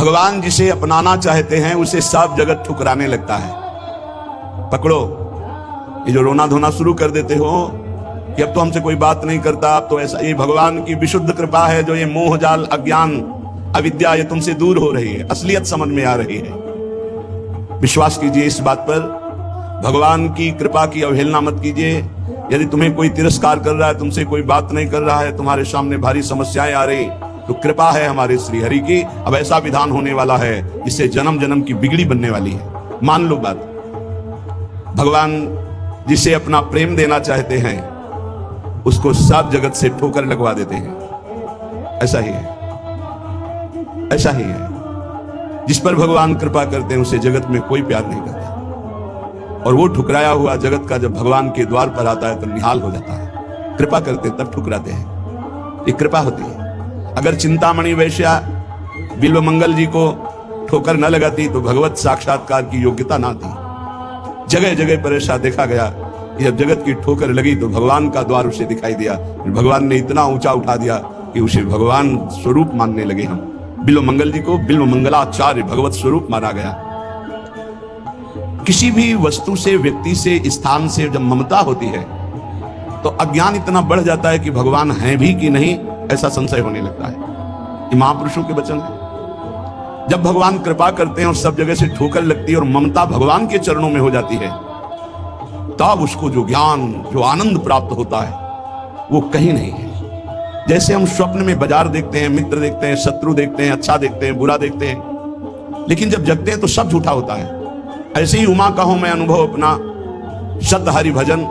भगवान जिसे अपनाना चाहते हैं उसे सब जगत ठुकराने लगता है। पकड़ो, ये जो रोना धोना शुरू कर देते हो कि अब तो हमसे कोई बात नहीं करता, अब तो ऐसा, ये भगवान की विशुद्ध कृपा है जो ये मोह जाल अज्ञान अविद्या ये तुमसे दूर हो रही है, असलियत समझ में आ रही है। विश्वास कीजिए इस बात पर, भगवान की कृपा की अवहेलना मत कीजिए। यदि तुम्हें कोई तिरस्कार कर रहा है, तुमसे कोई बात नहीं कर रहा है, तुम्हारे सामने भारी समस्याएं आ रही, तो कृपा है हमारे श्री हरि की। अब ऐसा विधान होने वाला है जिससे जन्म जन्म की बिगड़ी बनने वाली है। मान लो बात, भगवान जिसे अपना प्रेम देना चाहते हैं उसको सब जगत से ठोकर लगवा देते हैं। ऐसा ही है, ऐसा ही है। जिस पर भगवान कृपा करते हैं उसे जगत में कोई प्यार नहीं करता, और वो ठुकराया हुआ जगत का जब भगवान के द्वार पर आता है तो निहाल हो जाता है। कृपा करते तब ठुकराते हैं, ये कृपा होती है। अगर चिंतामणि वैश्या बिल्व मंगल जी को ठोकर न लगाती तो भगवत साक्षात्कार की योग्यता ना थी। जगह जगह पर ऐसा देखा गया कि जब जगत की ठोकर लगी तो भगवान का द्वार उसे दिखाई दिया। भगवान ने इतना ऊंचा उठा दिया कि उसे भगवान स्वरूप मानने लगे हम। बिल्व मंगल जी को बिल्व मंगलाचार्य भगवत स्वरूप माना गया। किसी भी वस्तु से, व्यक्ति से, स्थान से जब ममता होती है तो अज्ञान इतना बढ़ जाता है कि भगवान हैं भी कि नहीं ऐसा संशय होने लगता है। ये महापुरुषों के वचन है। जब भगवान कृपा करते हैं और सब जगह से ठोकर लगती है और ममता भगवान के चरणों में हो जाती है, तब उसको जो ज्ञान, जो आनंद प्राप्त होता है वो कहीं नहीं है। जैसे हम स्वप्न में बाजार देखते हैं, मित्र देखते हैं, शत्रु देखते हैं, अच्छा देखते हैं, बुरा देखते हैं, लेकिन जब जगते हैं तो सब झूठा होता है। ऐसे ही उमा कहो मैं अनुभव अपना, सत हरि भजन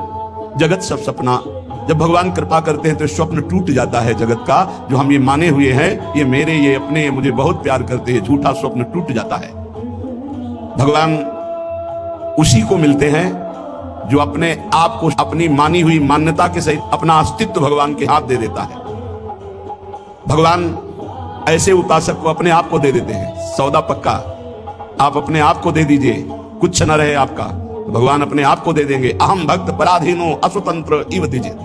जगत सब सपना। जब भगवान कृपा करते हैं तो स्वप्न टूट जाता है जगत का, जो हम ये माने हुए हैं ये मेरे, ये अपने, ये मुझे बहुत प्यार करते हैं, झूठा स्वप्न टूट जाता है। भगवान उसी को मिलते हैं जो अपने आप को अपनी मानी हुई मान्यता के सहित अपना अस्तित्व भगवान के हाथ दे देता है। भगवान ऐसे उपासक को अपने आप को दे देते हैं। सौदा पक्का, आप अपने आप को दे दीजिए, कुछ न रहे आपका, तो भगवान अपने आप को दे देंगे। अहम भक्त पराधीनो असुतंत्र इव द्विजित,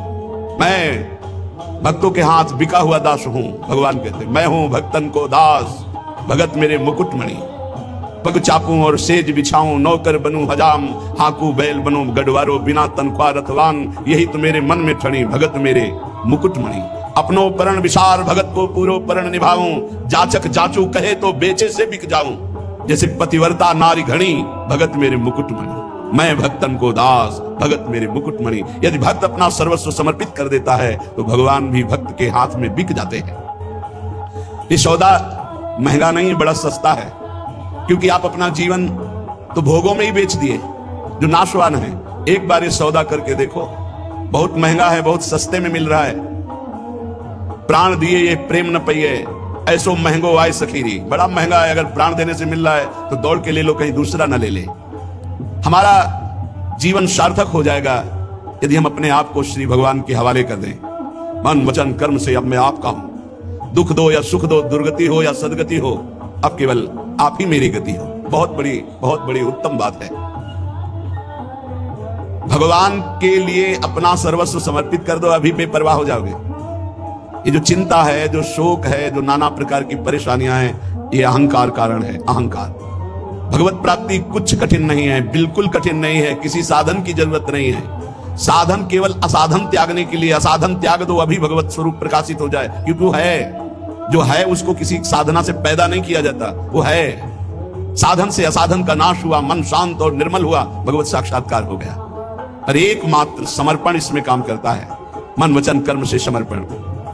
मैं भक्तों के हाथ बिका हुआ दास हूं। भगवान कहते मैं हूं भक्तन को दास, भगत मेरे मुकुटमणि। पग चापूं और सेज बिछाऊं, नौकर बनूं हजाम, हाकू बैल बनूं गढ़वारो, बिना तनख्वाह रतवान, यही तो मेरे मन में ठनी, भगत मेरे मुकुटमणि। अपनो परण विसार, भगत को पूरो परण निभाऊं, जाचक जाचू कहे तो बेचे से बिक जाऊं, जैसे पतिव्रता नारी घणी, भगत मेरे मुकुटमणि। मैं भक्तन को दास, भगत मेरे मुकुटमणि। यदि भक्त अपना सर्वस्व समर्पित कर देता है तो भगवान भी भक्त के हाथ में बिक जाते हैं। ये सौदा महंगा नहीं, बड़ा सस्ता है, क्योंकि आप अपना जीवन तो भोगों में ही बेच दिए जो नाशवान है। एक बार ये सौदा करके देखो, बहुत महंगा है, बहुत सस्ते में मिल रहा है। प्राण दिए ये प्रेम न पइए, ऐसो महंगो आए सखीरी। बड़ा महंगा है, अगर प्राण देने से मिल रहा है तो दौड़ के ले लो, कहीं दूसरा ना ले ले। हमारा जीवन सार्थक हो जाएगा यदि हम अपने आप को श्री भगवान के हवाले कर दें। मन वचन कर्म से अब मैं आपका हूं। दुख दो या सुख दो, दुर्गति हो या सदगति हो, अब केवल आप ही मेरी गति हो। बहुत बड़ी उत्तम बात है। भगवान के लिए अपना सर्वस्व समर्पित कर दो, अभी बेपरवाह हो जाओगे। ये जो चिंता है, जो शोक है, जो नाना प्रकार की परेशानियां हैं, ये अहंकार कारण है। अहंकार। भगवत प्राप्ति कुछ कठिन नहीं है, बिल्कुल कठिन नहीं है, किसी साधन की जरूरत नहीं है। साधन केवल असाधन त्यागने के लिए, असाधन त्याग दो, अभी भगवत स्वरूप प्रकाशित हो जाए। क्योंकि वो है, जो है उसको किसी साधना से पैदा नहीं किया जाता, वो है। साधन से असाधन का नाश हुआ, मन शांत और निर्मल हुआ, भगवत साक्षात्कार हो गया। और एकमात्र समर्पण इसमें काम करता है, मन वचन कर्म से समर्पण।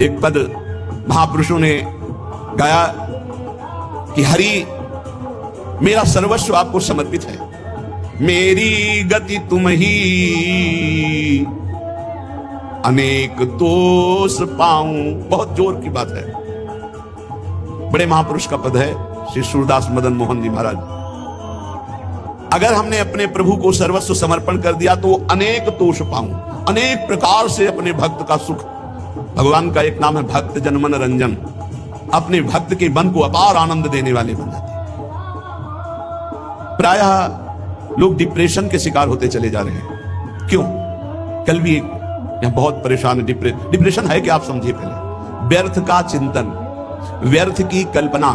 एक पद महापुरुषों ने गाया कि हरि मेरा सर्वस्व आपको समर्पित है, मेरी गति तुम ही, अनेक दोष पाऊं। बहुत जोर की बात है, बड़े महापुरुष का पद है, श्री सूरदास मदन मोहन जी महाराज। अगर हमने अपने प्रभु को सर्वस्व समर्पण कर दिया तो अनेक तोष पाऊं, अनेक प्रकार से अपने भक्त का सुख। भगवान का एक नाम है भक्त जनमन रंजन, अपने भक्त के मन को अपार आनंद देने वाले बन जाते। प्रायः लोग डिप्रेशन के शिकार होते चले जा रहे हैं। क्यों? कल भी एक यहाँ बहुत परेशान है। डिप्रेशन है कि आप समझिए पहले, व्यर्थ का चिंतन, व्यर्थ की कल्पना,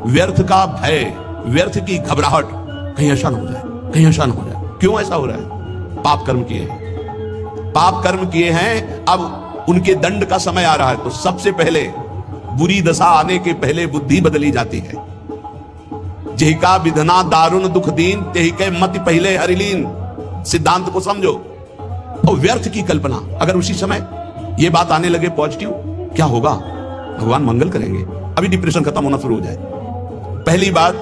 व्यर्थ का भय, व्यर्थ की घबराहट, कहीं ऐसा ना हो जाए, कहीं ऐसा ना हो जाए। क्यों ऐसा हो रहा है? पाप कर्म किए हैं, पाप कर्म किए हैं, अब उनके दंड का समय आ रहा है। तो सबसे पहले बुरी दशा आने के पहले बुद्धि बदली जाती है। जेहिका विधना दारुण दुख दीन, तेहिके मति पहले हरिलीन। सिद्धांत को समझो। तो व्यर्थ की कल्पना, अगर उसी समय ये बात आने लगे पॉजिटिव, क्या होगा? भगवान मंगल करेंगे, अभी डिप्रेशन खत्म होना शुरू हो जाए। पहली बात,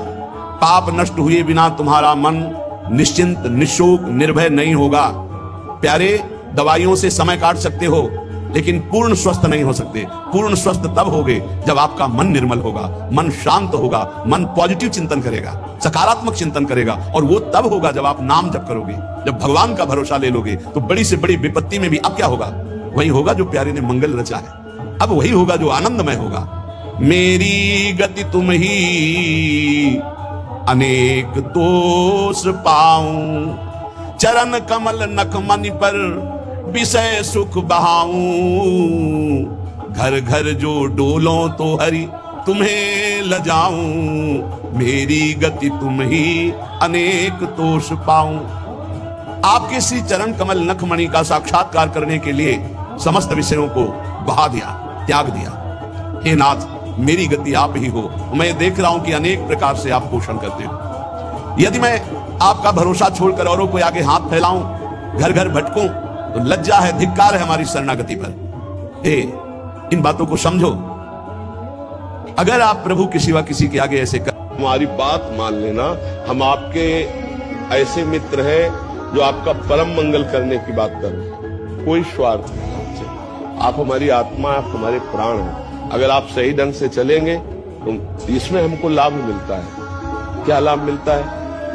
पाप नष्ट हुए बिना तुम्हारा मन निश्चिंत, निशोक, निर्भय नहीं होगा। प्यारे, दवाइयों से समय काट सकते हो, लेकिन पूर्ण स्वस्थ नहीं हो सकते। पूर्ण स्वस्थ तब होगे जब आपका मन निर्मल होगा, मन शांत होगा, मन पॉजिटिव चिंतन करेगा, सकारात्मक चिंतन करेगा। और वो तब होगा जब आप नाम जप करोगे, जब भगवान का भरोसा ले लोगे। तो बड़ी से बड़ी विपत्ति में भी अब क्या होगा? वही होगा जो प्यारे ने मंगल रचा है। अब वही होगा जो आनंदमय होगा। मेरी गति तुम ही अनेक दोष पाऊं, चरण कमल नखमनि पर विषय सुख बहाऊं। घर घर जो डोलों तो हरि तुम्हें लजाऊं, मेरी गति तुम ही अनेक दोष पाऊं। आपके श्री चरण कमल नखमणि का साक्षात्कार करने के लिए समस्त विषयों को बहा दिया, त्याग दिया। हे नाथ, मेरी गति आप ही हो। मैं देख रहा हूं कि अनेक प्रकार से आप पोषण करते हो। यदि मैं आपका भरोसा छोड़कर औरों को आगे हाथ फैलाऊं, घर घर भटकूं, तो लज्जा है, धिक्कार है हमारी शरणागति पर। हे, इन बातों को समझो। अगर आप प्रभु के सिवा किसी के आगे ऐसे कर, हमारी बात मान लेना, हम आपके ऐसे मित्र हैं जो आपका परम मंगल करने की बात कर रहे हैं। कोई स्वार्थ नहीं। आप हमारी आत्मा, आप हमारे प्राण हैं। अगर आप सही ढंग से चलेंगे तो इसमें हमको लाभ मिलता है। क्या लाभ मिलता है?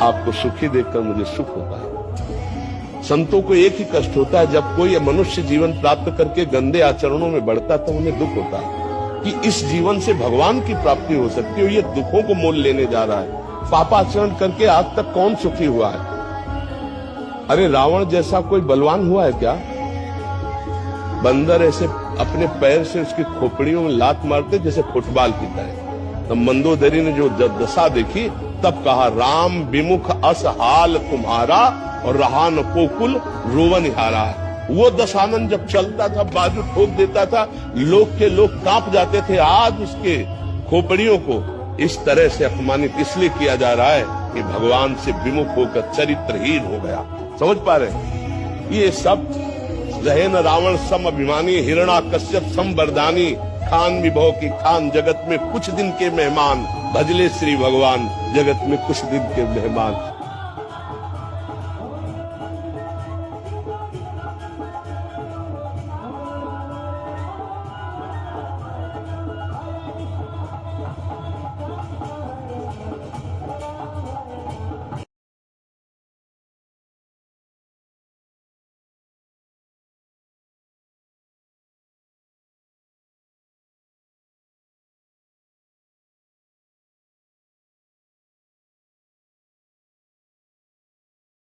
आपको सुखी देखकर मुझे सुख होता है। संतों को एक ही कष्ट होता है, जब कोई मनुष्य जीवन प्राप्त करके गंदे आचरणों में बढ़ता है तो उन्हें दुख होता है कि इस जीवन से भगवान की प्राप्ति हो सकती है, ये दुखों को मोल लेने जा रहा है। पापाचरण करके आज तक कौन सुखी हुआ है? अरे रावण जैसा कोई बलवान हुआ है क्या? बंदर ऐसे अपने पैर से उसकी खोपड़ियों में लात मारते जैसे फुटबॉल की तरह। तब मंदोदरी ने जो दशा देखी, तब कहा, राम विमुख अस हाल तुम्हारा और रहा न कोकुल रोवन हारा। वो दशानन जब चलता था, बाजू ठोक देता था, लोग के लोग कांप जाते थे। आज उसके खोपड़ियों को इस तरह से अपमानित इसलिए किया जा रहा है कि भगवान से विमुख होकर चरित्रहीन हो गया। समझ पा रहे? ये सब रहे न रावण सम अभिमानी, हिरणा कश्यप सम वरदानी। खान विभव की खान, जगत में कुछ दिन के मेहमान, भजले श्री भगवान, जगत में कुछ दिन के मेहमान।